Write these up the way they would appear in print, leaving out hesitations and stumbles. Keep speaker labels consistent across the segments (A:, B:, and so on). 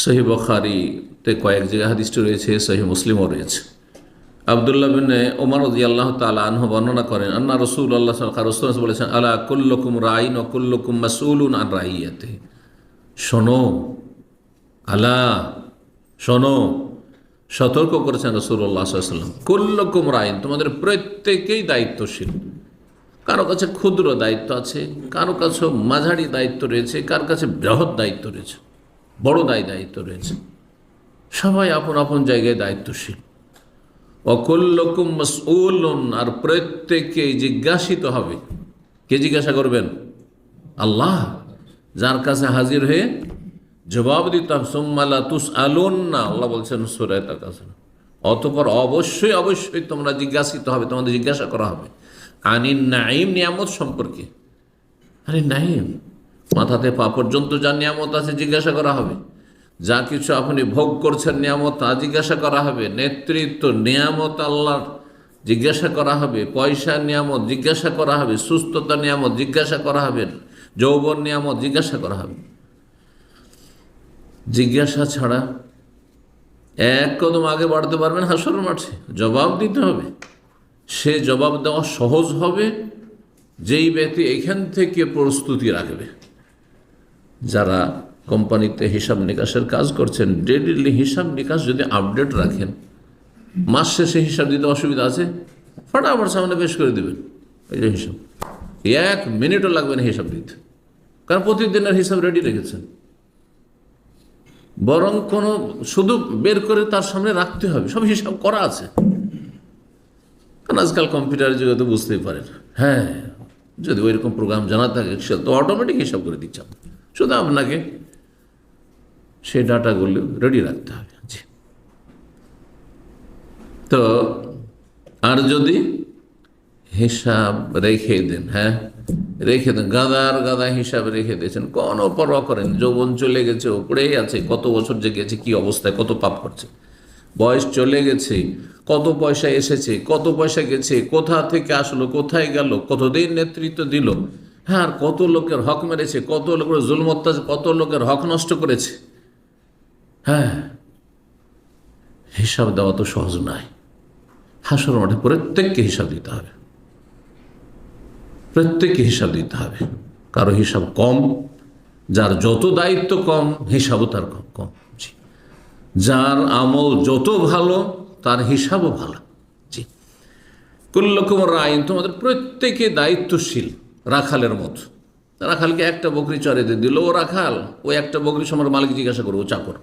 A: সহিহ বুখারীতে কয়েক জায়গায় হাদিসটি রয়েছে, সহিহ মুসলিমও রয়েছে। আব্দুল্লাহ বিন ওমর রাদিয়াল্লাহু তাআলা আনহু বর্ণনা করেন, আন্না রাসূলুল্লাহ সাল্লাল্লাহু আলাইহি ওয়াসাল্লাম বলেছেন, আলা কুল্লুকুম রাইন ওয়া কুল্লুকুম মাসউলুন আন রাইয়াতিহি। শোনো, আলা শোনো, সতর্ক করেছেন রাসূলুল্লাহ সাল্লাল্লাহু আলাইহি ওয়াসাল্লাম, কুল্লুকুম রাইন, তোমাদের প্রত্যেকেই দায়িত্বশীল। কারো কাছে ক্ষুদ্র দায়িত্ব আছে, কারো কাছে মাঝারি দায়িত্ব রয়েছে, কার কাছে বৃহৎ দায়িত্ব রয়েছে, বড় দায়িত্ব রয়েছে। সবাই আপন আপন জায়গায় দায়িত্বশীল। অকুল্লকুম মাসউলুন, আর প্রত্যেকেই জিজ্ঞাসিত হবে। কে জিজ্ঞাসা করবেন? আল্লাহ, যার কাছে হাজির হয়ে জবাব দিতে হবে। সুম্মা লা তুসআলুন্না, আল্লাহ বলছেন সূরা তাকাসুর, অতঃপর অবশ্যই অবশ্যই তোমরা জিজ্ঞাসিত হবে, তোমাদের জিজ্ঞাসা করা হবে আনিন নাঈম, নিয়ামত সম্পর্কে। আরে নাঈম, মাথাতে পা পর্যন্ত যা নিয়ামত আছে জিজ্ঞাসা করা হবে। যা কিছু আপনি ভোগ করছেন নিয়ামত, তা জিজ্ঞাসা করা হবে। নেতৃত্ব নিয়ামত আল্লাহর, জিজ্ঞাসা করা হবে। পয়সার নিয়ামত জিজ্ঞাসা করা হবে। সুস্থতা নিয়ামত জিজ্ঞাসা করা হবে। যৌবন নিয়ামত জিজ্ঞাসা করা হবে। জিজ্ঞাসা ছাড়া এক কদম আগে বাড়তে পারবেন হাসরের মাঠে। জবাব দিতে হবে। সে জবাব দেওয়া সহজ হবে যেই ব্যক্তি এখান থেকে প্রস্তুতি রাখবে। যারা কোম্পানিতে হিসাব নিকাশের কাজ করছেন, ডেইলি হিসাব নিকাশ যদি আপডেট রাখেন, মাস শেষে হিসাব দিতে অসুবিধা আছে, ফটাফট সামনে পেশ করে দেবেন এই যে হিসাব। 1 মিনিটও লাগবে না হিসাব দিতে, কারণ প্রতিদিনের হিসাব রেডি রেখেছেন। বরং কোনো শুধু বের করে তার সামনে রাখতে হবে, সব হিসাব করা আছে। কারণ আজকাল কম্পিউটারের যুগে তো বুঝতেই পারেন, হ্যাঁ, যদি ওই রকম প্রোগ্রাম জানা থাকে সে তো অটোমেটিক হিসাব করে দিচ্ছে। শুধু আপনাকে সেই ডাটাগুলো রেডি রাখতে হবে। জি। তো আর যদি হিসাব রেখে দেন, হ্যাঁ রেখে দেন, গাদা হিসাব রেখে দিয়েছেন, কোনো পরোয়া করেন, যৌবন চলে গেছে, ওপরেই আছে, কত বছর যে গেছে, কি অবস্থায়, কত পাপ করছে, বয়স চলে গেছে, কত পয়সা এসেছে, কত পয়সা গেছে, কোথা থেকে আসলো, কোথায় গেল, কতদিন নেতৃত্ব দিল, হ্যাঁ, আর কত লোকের হক মেরেছে, কত লোকের জুলম অত্যাচার, কত লোকের হক নষ্ট করেছে। হ্যাঁ, হিসাব দেওয়া তো সহজ নয়। হাসর মাঠে প্রত্যেককে হিসাব দিতে হবে, প্রত্যেককে হিসাব দিতে হবে। কারো হিসাব কম, যার যত দায়িত্ব কম হিসাবও তার কম। যার আমল যত ভালো তার হিসাবও ভালো। জি। কুল্লুকুম রাইন, তোমাদের প্রত্যেকে দায়িত্বশীল, রাখালের মতো। রাখালকে একটা বকরি চড়াইতে দিল, ও রাখাল, ওই একটা বকরি সময় মালিক জিজ্ঞাসা করবো, চাকর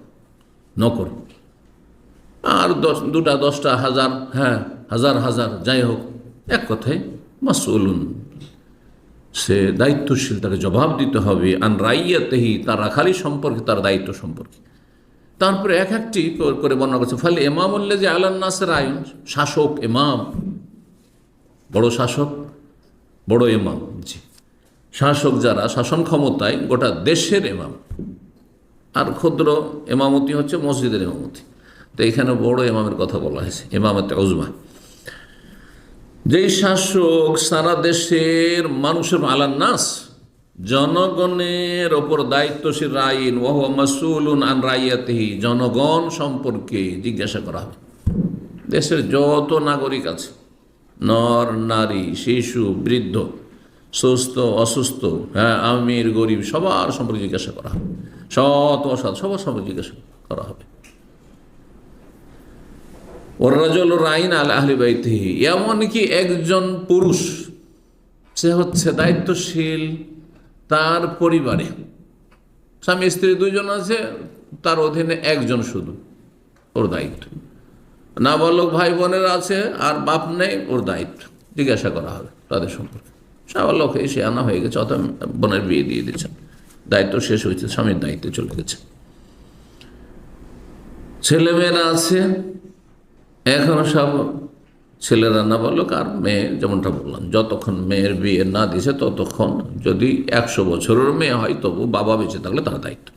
A: নকর, আর 2টা 10টা 1000, হ্যাঁ, হাজার যাই হোক, এক কথায় মাসউলুন, সে দায়িত্বশীল, তাকে জবাব দিতে হবে। আন রাইয়াতিহি, তার রাখালি সম্পর্কে, তার দায়িত্ব সম্পর্কে। তারপরে এক একটি করে বর্ণনা করছে। ফলে ইমামুল্লাযী আলান নাসের আইন, শাসক, ইমাম, বড় শাসক, বড় ইমাম। জি। শাসক যারা শাসন ক্ষমতায়, গোটা দেশের ইমাম, আর ক্ষুদ্র ইমামতি হচ্ছে মসজিদের ইমামতি। তো এখানে বড় ইমামের কথা বলা হয়েছে, ইমামতে উজমা। যেই শাসক সারা দেশের মানুষের, আলান নাস, জনগণের ওপর দায়িত্বশীল, রাইন ওয়া হুয়া মাসউলুন আন রাইয়াতিহি, জনগণ সম্পর্কে জিজ্ঞাসা করা হবে। দেশের যত নাগরিক আছে, নর নারী, শিশু, বৃদ্ধ, সুস্থ অসুস্থ, হ্যাঁ, আমির গরিব, সবার সম্পর্কে জিজ্ঞাসা করা হবে। সৎ অসৎ সবার সম্পর্কে জিজ্ঞাসা করা হবে। ওর রাজুল রাইন আলা আহলি বাইতিহি, এমনকি একজন পুরুষ, সে হচ্ছে দায়িত্বশীল তার পরিবারে। স্বামী স্ত্রী 2 জন আছে, তার অধীনে একজন শুধু, ওর দায়িত্ব। নাবালক ভাই বোনের আছে, আর বাপ নেই, ওর দায়িত্ব। জিজ্ঞাসা করা হবে তাদের সম্পর্কে। সাবালক এসে আনা হয়ে গেছে, অত বোনের বিয়ে দিয়ে দিচ্ছেন, দায়িত্ব শেষ হয়েছে, স্বামীর দায়িত্বে চলে গেছে। ছেলেমেয়েরা আছে, এখনো সব ছেলেরা নাবালক, আর মেয়ে, যেমনটা বললাম, যতক্ষণ মেয়ের বিয়ে না দিছে ততক্ষণ, যদি 100 বছরের মেয়ে হয় তবু বাবা বেঁচে থাকলে তার দায়িত্ব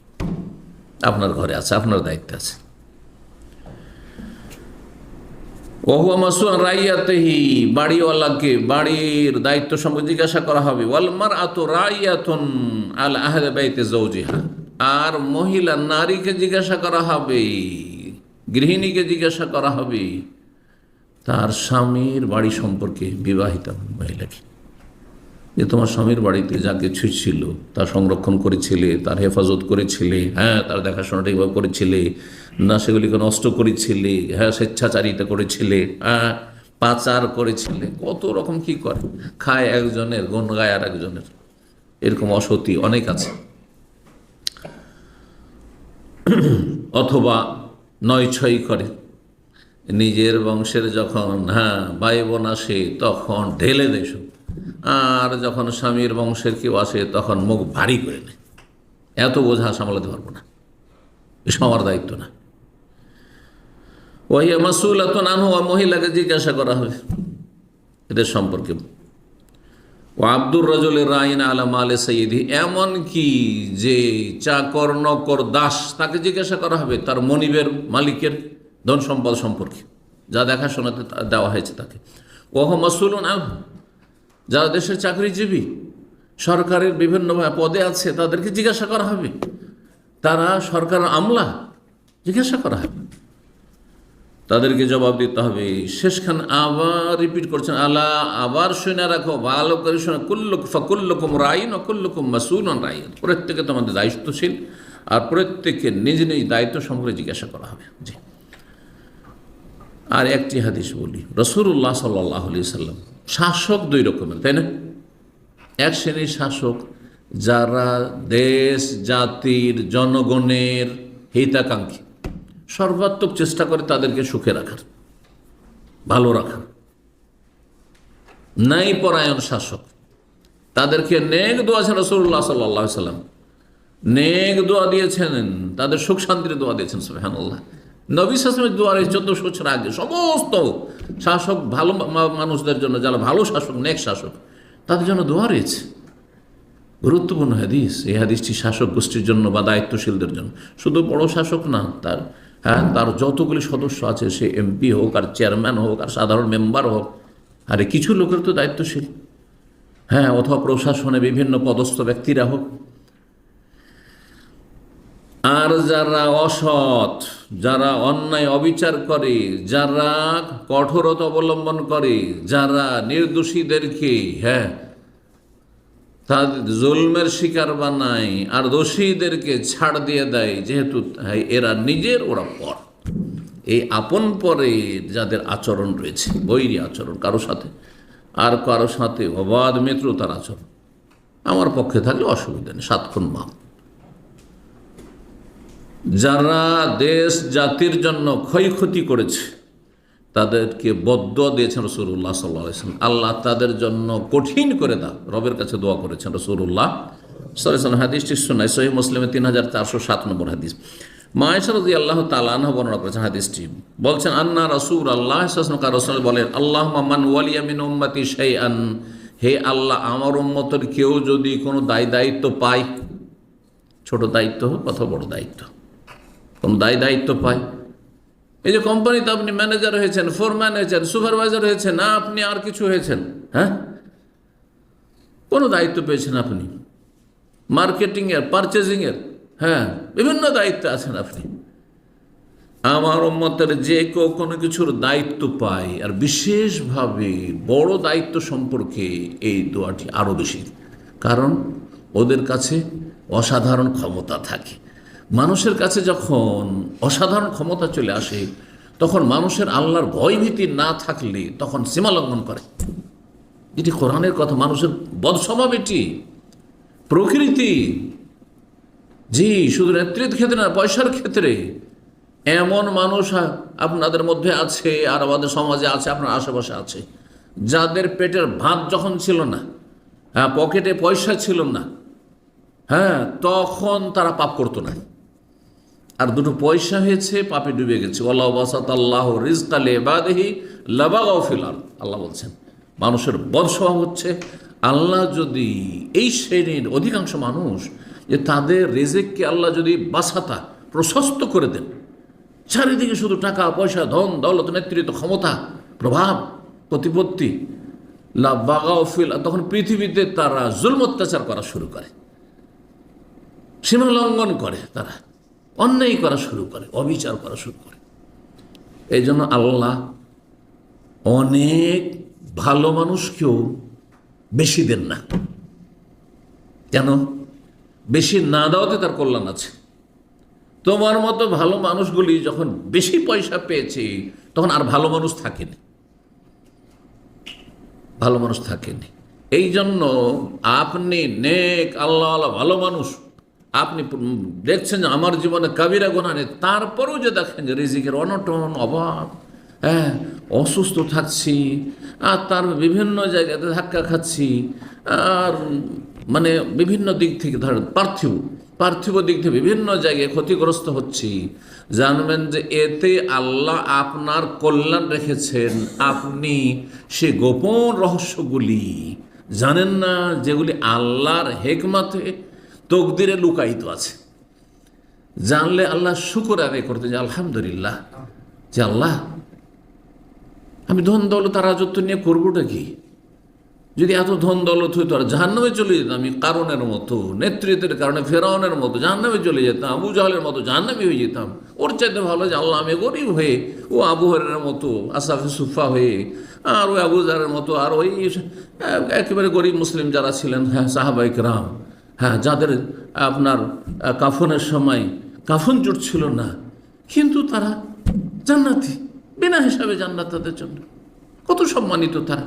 A: আপনার ঘরে আছে, আপনার দায়িত্বে আছে। ওয়া হুয়া মাসউলুন আন রাইয়াতিহি, বাড়িওয়ালাকে বাড়ির দায়িত্ব সম্পর্কে জিজ্ঞাসা করা হবে। ওয়াল মারআতু রাইয়াতুন আলা আহলি বাইতি যাওজিহা, আর মহিলা নারীকে জিজ্ঞাসা করা হবে, গৃহিণীকে জিজ্ঞাসা করা হবে তার স্বামীর বাড়ি সম্পর্কে, বিবাহিতা মহিলাকে, যে তোমার স্বামীর বাড়িতে যা কিছু ছিল তা সংরক্ষণ করেছিলে, তার হেফাজত করেছিলে, হ্যাঁ তার দেখাশোনাটা এইভাবে করেছিলে না, সেগুলিকে নষ্ট করেছিলে, হ্যাঁ স্বেচ্ছাচারিতা করেছিলে, হ্যাঁ পাচার করেছিলে, কত রকম কি করে, খায় একজনের গুণ গায় আর একজনের, এরকম অসতী অনেক আছে। অথবা নয় ছয় করে, নিজের বংশের যখন ভাই বোন আসে তখন ঢেলে দেশ, আর যখন স্বামীর বংশের কেউ আসে তখন মুখ ভারী করে নেয়, এত বোঝা সামলাতে পারবো না, এসব আমার দায়িত্ব না। ওই মাসউলাতুন আনহু, মহিলাকে জিজ্ঞাসা করা হবে এদের সম্পর্কে। ও আব্দুর রাজুলের রাইন আলা মালে সৈয়দি, এমন কি যে চাকর নকর দাস তাকে জিজ্ঞাসা করা হবে তার মনিবের মালিকের ধন সম্পদ সম্পর্কে, যা দেখাশোনাতে দেওয়া হয়েছে তাকে। ওহ মাসউলুন আনহু, যারা দেশের চাকরিজীবী সরকারের বিভিন্ন পদে আছে তাদেরকে জিজ্ঞাসা করা হবে, তারা সরকার আমলা, জিজ্ঞাসা করা হবে, তাদেরকে জবাব দিতে হবে। শেষখান আবার রিপিট করছেন, আল্লাহ আবার শুনে রাখো, ভালো করে শোনো, ফাকুল্লুকুম রাইন ও কুল্লুকুম মাসউলুন রাইন, প্রত্যেকে তোমাদের দায়িত্বশীল আর প্রত্যেককে নিজ নিজ দায়িত্ব সম্পর্কে জিজ্ঞাসা করা হবে। জি, আর একটি হাদিস বলি, রাসূলুল্লাহ সাল্লাল্লাহু আলাইহি সাল্লাম, শাসক দুই রকমের, তাই না? এক শ্রেণীর শাসক যারা দেশ জাতির জনগণের হিতাকাঙ্ক্ষী, সর্বাত্মক চেষ্টা করে তাদেরকে সুখে রাখার, ভালো রাখার, ন্যায় পরায়ণ শাসক, তাদেরকে নেক দোয়া আছেন রাসূলুল্লাহ সাল্লাল্লাহু আলাইহি সাল্লাম, নেক দোয়া দিয়েছেন, তাদের সুখ শান্তির দোয়া দিয়েছেন। সুবহানাল্লাহ, নবী সাল্লাল্লাহু আলাইহি ওয়াসাল্লামের দোয়া রয়েছে 1400 বছর আগে। সমস্ত শাসক, ভালো মানুষদের জন্য, যারা ভালো শাসক, নেক শাসক, তাদের জন্য দোয়া রয়েছে। গুরুত্বপূর্ণ হাদিস এই হাদিসটি শাসক গোষ্ঠীর জন্য বা দায়িত্বশীলদের জন্য, শুধু বড় শাসক না, তার যতগুলি সদস্য আছে, সে এমপি হোক আর চেয়ারম্যান হোক আর সাধারণ মেম্বার হোক, আরে কিছু লোকের তো দায়িত্বশীল, অথবা প্রশাসনে বিভিন্ন পদস্থ ব্যক্তিরা হোক। আর যারা অসৎ, যারা অন্যায় অবিচার করে, যারা কঠোরতা অবলম্বন করে, যারা নির্দোষীদেরকে তাদের জুলমের শিকার বানায় আর দোষীদেরকে ছাড় দিয়ে দেয়, যেহেতু এরা নিজের, ওরা পর, এই আপন পরে যাদের আচরণ রয়েছে, বৈরী আচরণ কারো সাথে, আর কারো সাথে অবাধ মিত্রতার আচরণ, আমার পক্ষে থাকলে অসুবিধা নেই, 7 খুন মাফ। যারা দেশ জাতির জন্য ক্ষয়ক্ষতি করেছে তাদেরকে বদদুয়া দিয়েছেন রাসূলুল্লাহ সাল্লাল্লাহু আলাইহি ওয়াসাল্লাম, আল্লাহ তাদের জন্য কঠিন করে দাও, রবের কাছে দোয়া করেছেন রাসূলুল্লাহ সাল্লাল্লাহু আলাইহি ওয়াসাল্লাম। হাদিসটি সুনাই সহিহ মুসলিমে 3407 নম্বর হাদিস। মা আয়েশা রাদিয়াল্লাহু তাআলা আনহা বর্ণনা করেছেন হাদিসটি, বলছেন আন্না রাসূলুল্লাহ সাল্লাল্লাহু আলাইহি ওয়াসাল্লাম রাসূল বলেন, আল্লাহুম্মা মান ওয়ালিয়া মিন উম্মতি শাইআন, হে আল্লাহ আমার উম্মতের কেউ যদি কোনো দায়িত্ব পায়, ছোট দায়িত্ব হোক অথবা বড় দায়িত্ব, কোনো দায়িত্ব পায়, এই যে কোম্পানিতে আপনি ম্যানেজার হয়েছেন, ফোরম্যান হয়েছেন, সুপারভাইজার হয়েছেন, না আপনি আর কিছু হয়েছেন, কোনো দায়িত্ব পেয়েছেন আপনি, মার্কেটিংয়ের, পারচেজিংয়ের, বিভিন্ন দায়িত্বে আছেন আপনি, আমার উম্মতের যে কেউ কোনো কিছুর দায়িত্ব পায়, আর বিশেষভাবে বড় দায়িত্ব সম্পর্কে এই দোয়াটি আরও বেশি, কারণ ওদের কাছে অসাধারণ ক্ষমতা থাকে। মানুষের কাছে যখন অসাধারণ ক্ষমতা চলে আসে, তখন মানুষের আল্লাহর ভয়ভীতি না থাকলে তখন সীমা লঙ্ঘন করে। এটি কোরআনের কথা, মানুষের বদস্বভাব, এটি প্রকৃতি। জি, শুধু নেতৃত্বের ক্ষেত্রে না, পয়সার ক্ষেত্রে এমন মানুষ আপনাদের মধ্যে আছে, আর আমাদের সমাজে আছে, আপনার আশেপাশে আছে, যাদের পেটের ভাত যখন ছিল না, পকেটে পয়সা ছিল না, তখন তারা পাপ করতো না, আর দুটো পয়সা হয়েছে, পাপে ডুবে গেছে। ওয়াল্লাহু বাসাতাল্লাহু রিজকা লিইবাদিহি লাবাগাউ ফিল আরদ, আল্লাহ বলছেন মানুষের বদস্বভাব হচ্ছে, আল্লাহ যদি এই শ্রেণীর অধিকাংশ মানুষ, যে তাদের রিজিককে আল্লাহ যদি বাসাতা, প্রশস্ত করে দেন, চারিদিকে শুধু টাকা পয়সা, ধন দৌলত, নেতৃত্ব, ক্ষমতা, প্রভাব, প্রতিপত্তি, লাবাগাউ ফিল, তখন পৃথিবীতে তারা জুলম অত্যাচার করা শুরু করে। সীমা লঙ্ঘন করে, তারা অন্যায় করা শুরু করে, অবিচার করা শুরু করে। এই জন্য আল্লাহ অনেক ভালো মানুষকেও বেশি দেন না। কেন? বেশি না দেওয়াতে তার কল্যাণ আছে। তোমার মতো ভালো মানুষগুলি যখন বেশি পয়সা পেয়েছে তখন আর ভালো মানুষ থাকেনি, ভালো মানুষ থাকেনি। এই জন্য আপনি নেক আল্লাহ ভালো মানুষ, আপনি দেখছেন যে আমার জীবনে কাবিরা গুনাহ নেই, তারপরেও যে দেখেন যে রিজিকের অনটন, অভাব, হ্যাঁ, অসুস্থ থাকছি, আর তার বিভিন্ন জায়গাতে ধাক্কা খাচ্ছি, আর মানে বিভিন্ন দিক থেকে ধরেন পার্থিব দিক থেকে বিভিন্ন জায়গায় ক্ষতিগ্রস্ত হচ্ছি, জানবেন যে এতে আল্লাহ আপনার কল্যাণ রেখেছেন। আপনি সে গোপন রহস্যগুলি জানেন না, যেগুলি আল্লাহর হেকমতে তকদিরে লুকায়িত আছে। জানলে আল্লাহ শুকর আদায় করতে, যে আলহামদুলিল্লাহ, যে আল্লাহ আমি ধন দৌলত আর রাজত্ব নিয়ে করবোটা কি? যদি এত ধন দৌলত হইতো আর জাহান্নামে চলে যেতাম, আমি কারণের মতো, নেতৃত্বের কারণে ফেরাউনের মতো জাহান্নামে চলে যেতাম, আবু জাহলের মতো জাহান্নামে হয়ে যেতাম। ওর চাইতে ভালো যে আল্লাহ আমি গরিব হয়ে, ও আবু হরের মতো আসাফে সুফা হয়ে, আর ওই আবু জারের মতো, আর ওই একেবারে গরিব মুসলিম যারা ছিলেন, হ্যাঁ, সাহাবায়ে কেরাম, হ্যাঁ, যাদের আপনার কাফনের সময় কাফন জুটছিল না, কিন্তু তারা জান্নাতি, বিনা হিসাবে জান্নাত তাদের জন্য, কত সম্মানিত তারা।